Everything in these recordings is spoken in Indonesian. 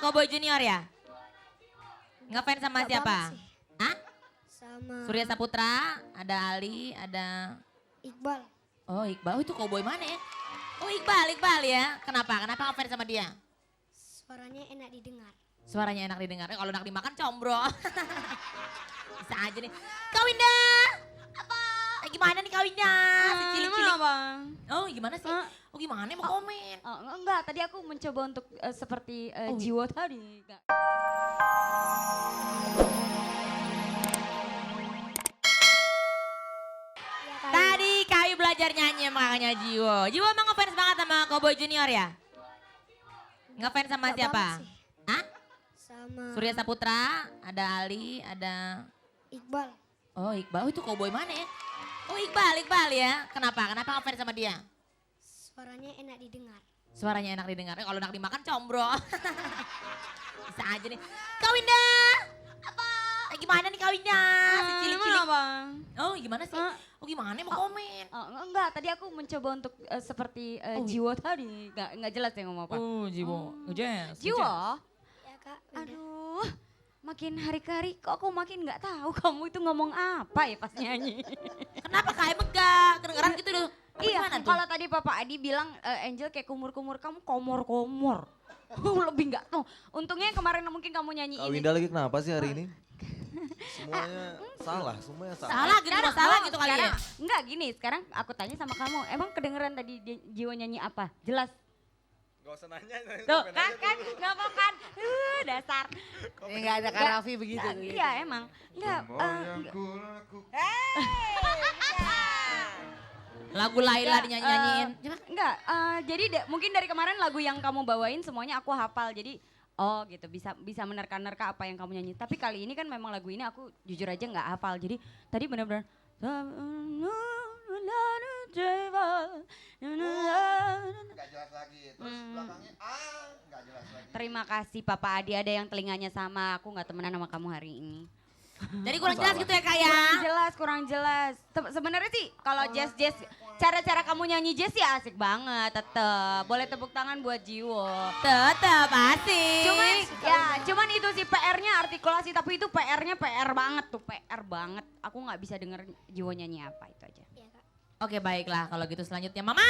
Cowboy Junior ya? Ngefans sama Gak siapa? banget sih. Hah? Sama Surya Saputra, ada Ali, ada... Iqbal. Oh Iqbal, oh itu cowboy mana ya? Oh Iqbal ya. Kenapa? Kenapa ngefans sama dia? Suaranya enak didengar. Suaranya enak didengar, kalau enak dimakan combro. Bisa aja nih. Kak Winda! Apa? Gimana nih Kak Winda? Si cilik-cilik. Apa? Oh gimana sih? Oh gimana mau komen? Oh, enggak, tadi aku mencoba untuk seperti Oh, Jiwo tadi. Enggak. Iya kali. Tadi Kayu belajar nyanyi sama kakaknya Jiwo. Jiwo emang ngefans banget sama Cowboy Junior ya? Ngefans sama Gak siapa? banget sih. Hah? Sama Surya Saputra, ada Ali, ada... Iqbal. Oh Iqbal, oh itu cowboy mana ya? Oh Iqbal ya. Kenapa? Kenapa ngefans sama dia? Suaranya enak didengar. Suaranya enak didengar, kalau enak dimakan combro. Bisa aja nih. Kak Winda! Apa? Gimana nih Kak Winda? Si cilik-cilik. Apa? Oh gimana sih? Oh gimana mau komen? Oh, enggak, tadi aku mencoba untuk seperti Jiwo tadi. Enggak jelas ya ngomong apa. Oh Jiwo, jazz. Jiwo? Ya kak. Winda. Aduh, makin hari ke hari kok aku makin nggak tahu kamu itu ngomong apa ya pas nyanyi. Kenapa Kak? Emang gak kedengeran gitu dulu? Iya, Gimana tuh? kalau tadi Papa Adi bilang Angel kayak kumur-kumur, kamu komor-komor. Lebih nggak tahu. Untungnya kemarin mungkin kamu nyanyi Kak ini. Winda lagi kenapa sih hari ini? Semuanya salah, semuanya salah. Salah gitu, Sekarang- salah oh, gitu kali ya? sekarang- Enggak gini, sekarang aku tanya sama kamu, emang kedengeran tadi Jiwo nyanyi apa? Jelas. Gak usah nanya. Tuh kan, ngomong kan, dasar. Ya nggak ada Kak Raffi begitu. Nggak, gitu. iya emang. Enggak, Lagu Laila dinyanyi-nyanyiin. enggak, jadi mungkin dari kemarin lagu yang kamu bawain semuanya aku hafal. Jadi oh gitu bisa menerka-nerka apa yang kamu nyanyi. Tapi kali ini kan memang lagu ini aku jujur aja nggak hafal. Jadi tadi benar-benar Nggak jelas lagi. Terus belakangnya nggak jelas lagi. Terima kasih Papa Adi, ada yang telinganya sama aku, nggak temenan sama kamu hari ini. Jadi kurang jelas gitu ya Kak ya? Kurang jelas. Sebenarnya sih kalau jazz cara-cara kamu nyanyi jazz ya asik banget, tetep. Boleh tepuk tangan buat Jiwo. Tetep asik. Cuman itu sih PR-nya artikulasi, tapi itu PR-nya PR banget tuh, PR banget. Aku nggak bisa denger Jiwo nyanyi apa, itu aja. Iya kak. Oke baiklah kalau gitu selanjutnya Mama.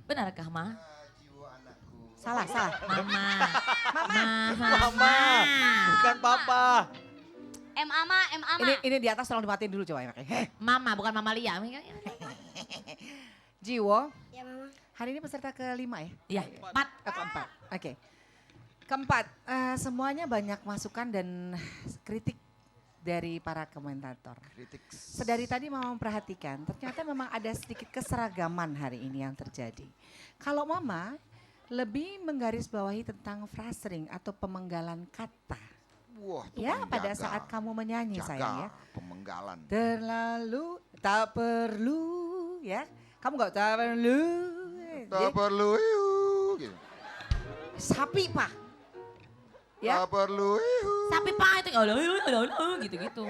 Benarkah Ma? Jiwa anakku. Salah. Mama. Mama, bukan papa. Ama. Ini di atas tolong dimatiin dulu coba enaknya. Mama bukan Mama Lia. Jiwo, Ya mama. hari ini peserta kelima ya? Iya, 4. Keempat. Oke. Keempat, semuanya banyak masukan dan kritik dari para komentator. Kritik. Sedari tadi Mama memperhatikan, ternyata memang ada sedikit keseragaman hari ini yang terjadi. Kalau Mama lebih menggarisbawahi tentang phrasing atau pemenggalan kata. Wah, Ya, tukang pada jaga. saat kamu menyanyi Jaga, sayang ya. pemenggalan. Terlalu, tak perlu ya. Kamu gak tak perlu. Tak perlu, gitu. Sapi Pak. Ya, Tak perlu, Sapi Pak itu gitu-gitu.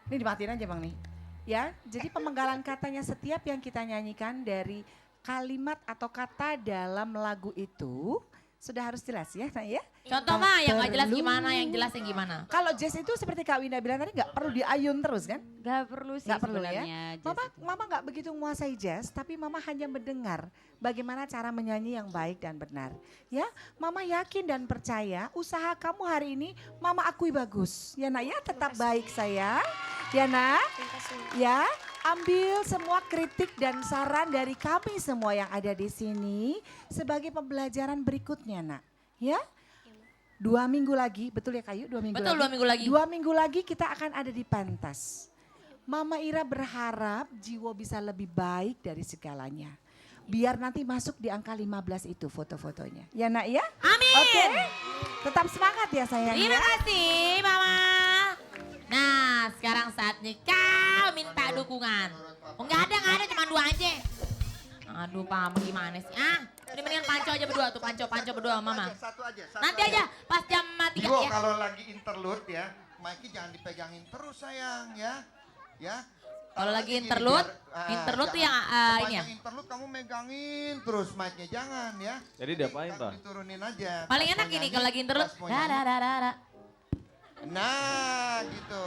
ini dimatiin aja Bang nih. Ya, jadi pemenggalan katanya setiap yang kita nyanyikan dari kalimat atau kata dalam lagu itu sudah harus jelas ya, nah ya. Contoh mah yang gak jelas Perlu. gimana, yang jelas yang gimana. Kalau jazz itu seperti Kak Winda bilang tadi nggak perlu diayun terus kan? Gak perlu sih Nggak perlu ya. sebenarnya jazz Mama, itu. Mama nggak begitu menguasai jazz, tapi Mama hanya mendengar bagaimana cara menyanyi yang baik dan benar. Ya, Mama yakin dan percaya usaha kamu hari ini Mama akui bagus. Ya nak ya, tetap baik sayang. Ya nak, Terima kasih. ya ambil semua kritik dan saran dari kami semua yang ada di sini sebagai pembelajaran berikutnya nak. Ya, 2 minggu lagi, betul ya Kayu? 2 minggu Betul, lagi. 2 minggu lagi. 2 minggu lagi kita akan ada di pentas. Mama Ira berharap Jiwo bisa lebih baik dari segalanya. Biar nanti masuk di angka 15 itu foto-fotonya. Ya nak ya? Amin. Oke. Tetap semangat ya sayang Terima ya. kasih Mama. Nah sekarang saatnya kau minta dukungan. Oh nggak ada cuma 2 aja. Aduh Pama gimana sih? Ini mendingan panco aja berdua tuh, panco berdua sama Mama. Satu aja. Nanti aja pas jam 3 Jiwo, ya. kalau lagi interlude ya, Mikey jangan dipegangin terus sayang ya. Ya, Kalau lagi gini, interlude, biar, interlude tuh jangan yang ini ya. sepanjang interlude kamu megangin terus mic-nya, jangan ya. Jadi diapain, Pak? Diturunin aja. Paling Pas enak mau ini nyanyi, kalau lagi interlude. pas mau nyanyi. Nah, gitu.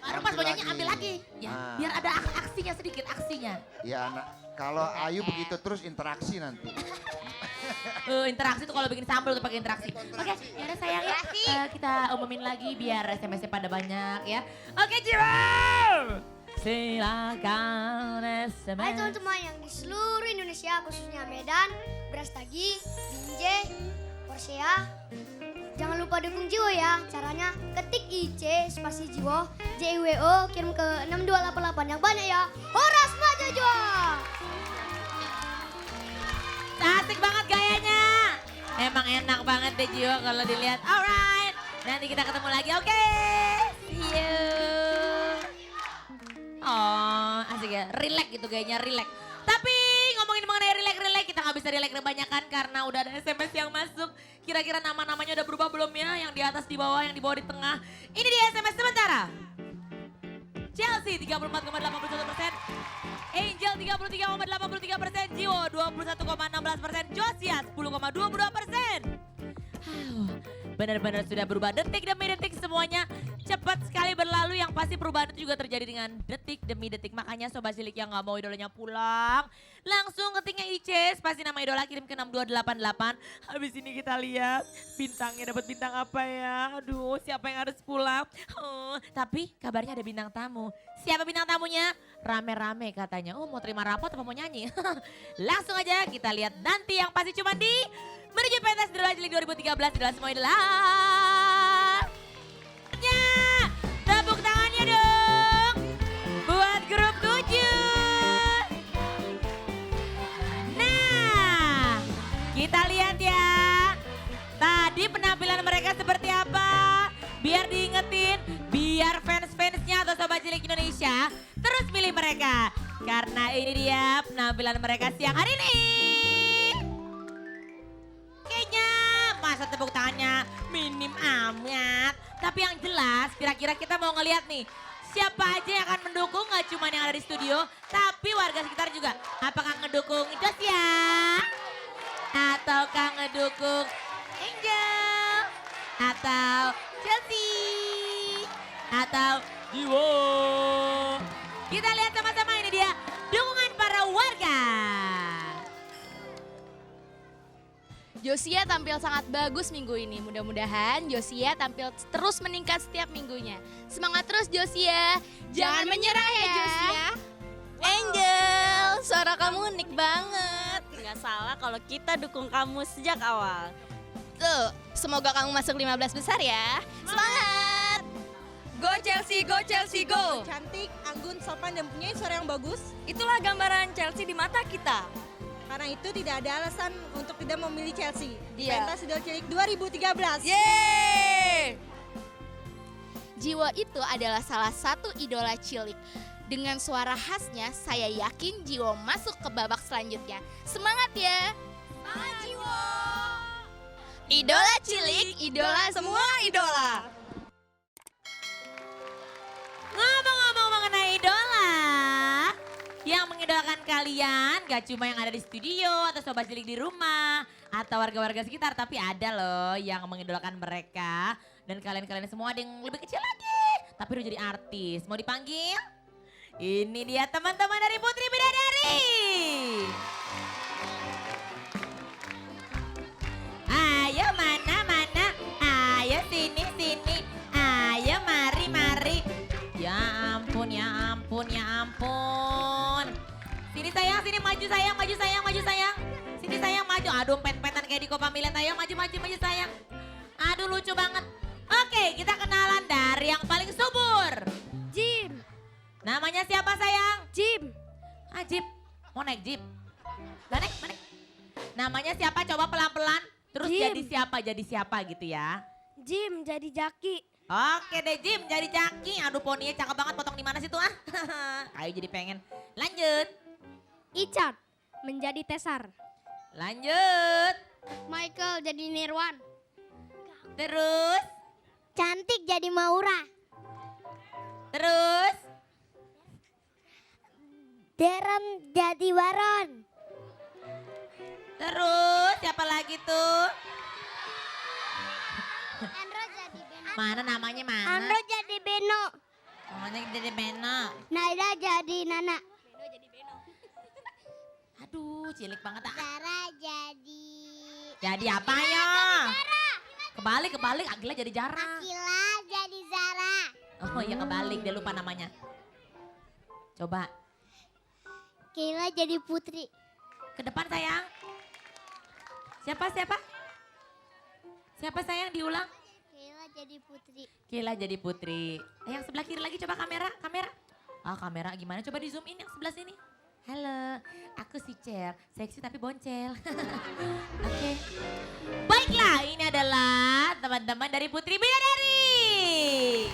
Baru pas mau nyanyi Ambil ambil lagi. Ya, Nah. biar ada aksinya sedikit, aksinya. Ya, anak. Kalau Ayu begitu terus interaksi nanti. Interaksi tuh kalau bikin sambal tuh pakai interaksi. Oke, yaudah sayang ya. Kita umumin lagi biar SMS-nya pada banyak ya. Oke, Jiwa. Silakan Hai SMS. teman-teman yang di seluruh Indonesia khususnya Medan, Brastagi, Binjai, Korsea. Jangan lupa dukung Jiwo ya. Caranya ketik IC spasi Jiwo, JIWO, kirim ke 6288 yang banyak ya. Horas maju Jiwo. Asik banget gayanya. Emang enak banget deh Jiwo kalau dilihat. Alright, nanti kita ketemu lagi. Oke, see you. Oh, asik ya. Relax gitu gayanya, relax. Tapi ngomongin mengenai relax, kita nggak bisa relax kebanyakan karena udah ada SMS yang masuk. Kira-kira nama-namanya udah berubah belum ya? Yang di atas, di bawah, yang di bawah, di tengah. Ini dia SMS sementara. Chelsea 34,81%. Angel 33,83%. Jiwo 21,16%. Josias 10,22%. Benar-benar sudah berubah detik demi detik semuanya. Cepat sekali berlalu, yang pasti perubahan itu juga terjadi dengan detik demi detik. Makanya Sobat Cilik yang gak mau idolanya pulang, langsung ketiknya IC, pasti nama idola kirim ke 6288. Habis ini kita lihat bintangnya dapat bintang apa ya. Aduh, siapa yang harus pulang. Tapi kabarnya ada bintang tamu. Siapa bintang tamunya? Rame-rame katanya. Oh, mau terima rapot apa mau nyanyi? Langsung aja kita lihat nanti, yang pasti cuma di menuju pentas Idola Cilik 2013, Idola Semua Idola. Tepuk tangannya dong buat grup 7. Nah, kita lihat ya. Tadi penampilan mereka seperti apa? Biar diingetin, biar fans-fansnya atau Sobat Cilik Indonesia terus pilih mereka. Karena ini dia penampilan mereka siang hari ini. Kayaknya masa tepuk tangannya minim amat. Tapi yang jelas kira-kira kita mau ngeliat nih, siapa aja yang akan mendukung, gak cuma yang ada di studio, tapi warga sekitar juga. Apakah ngedukung Josia? Ataukah ngedukung Angel? Atau Chelsea? Atau Jiwo? Kita lihat sama-sama, ini dia dukungan para warga. Josia tampil sangat bagus minggu ini. Mudah-mudahan Josia tampil terus meningkat setiap minggunya. Semangat terus Josia. Jangan menyerah ya Josia. Angel, suara kamu unik banget. Nggak salah kalau kita dukung kamu sejak awal. Tuh, semoga kamu masuk 15 besar ya. Semangat! Go Chelsea, go Chelsea, go. Cantik, anggun, sopan, dan punya suara yang bagus. Itulah gambaran Chelsea di mata kita. Karena itu tidak ada alasan untuk tidak memilih Chelsea. Di Iya. pentas Idola Cilik 2013. Yeay! Jiwo itu adalah salah satu idola cilik. Dengan suara khasnya, saya yakin Jiwo masuk ke babak selanjutnya. Semangat ya! Semangat Jiwo! Idola cilik, idola semua idola. Ngomong-ngomong mengenai idola, yang mengidolakan kalian gak cuma yang ada di studio atau Sobat Cilik di rumah atau warga-warga sekitar, tapi ada loh yang mengidolakan mereka. Dan kalian-kalian semua ada yang lebih kecil lagi, tapi udah jadi artis. Mau dipanggil? Ini dia teman-teman dari Putri Bidadari. Ayo mana, ayo sini, ayo mari. Ya ampun. Sini sayang, sini maju sayang. Sini sayang maju. Aduh pet-petan kayak di Copa Milan. Ayo maju sayang. Aduh lucu banget. Oke, kita kenalan dari yang paling subur. Jim, Namanya siapa sayang? Jim, Jeep. Mau naik Jeep? Gak naik, mana? Namanya siapa? Coba pelan-pelan. Terus Jim. jadi siapa gitu ya. Jim jadi Jaki. Oke deh Jim, jadi Jaki. Aduh poninya cakep banget, potong di mana sih tuh ah? Ayo jadi pengen. Lanjut. Icat menjadi Tesar. Lanjut. Michael jadi Nirwan. Terus. Cantik jadi Maura. Terus. Deren jadi Waron. Terus siapa lagi tuh? Andro jadi Beno. Mana namanya mana? Andro jadi Beno. Namanya jadi Beno. Naida jadi Nana. Aduh, cilik banget ah. Zara jadi... Jadi apa ya? Kebalik, Agila jadi Jara. Akila jadi Zara. Oh iya kebalik, dia lupa namanya. Coba, Kila jadi Putri. ke depan sayang. Siapa? Siapa sayang diulang? Kila jadi Putri. Kila jadi Putri. Yang sebelah kiri lagi coba kamera. Ah kamera gimana? Coba di zoom in yang sebelah sini. Halo, aku si Cher, seksi tapi boncel. Oke. Baiklah, ini adalah teman-teman dari Putri Bidadari.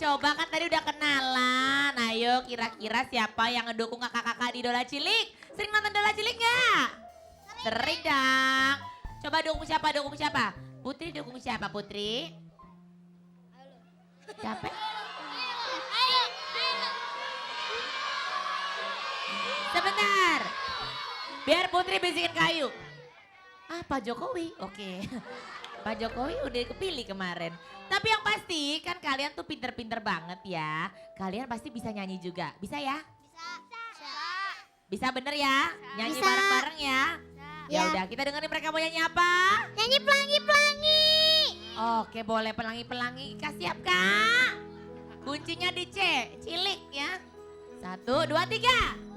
Coba kan tadi udah kenalan. Ayo kira-kira siapa yang ngedukung kakak-kakak di Idola Cilik? Sering nonton Idola Cilik nggak? Sering dong. Coba dukung siapa? Putri dukung siapa Putri? Capek? Sebentar. Biar Putri bisikin kayu. Ah Pak Jokowi, oke. Pak Jokowi udah kepilih kemarin. Tapi yang pasti kan kalian tuh pinter-pinter banget ya. Kalian pasti bisa nyanyi juga. Bisa ya? Bisa bener ya? Nyanyi Bisa. bareng-bareng ya? Ya Ya. udah, kita dengerin mereka mau nyanyi apa? Nyanyi pelangi-pelangi. Oke, boleh pelangi-pelangi. Kak siap Kak? Kuncinya di C, cilik ya. 1, 2, 3.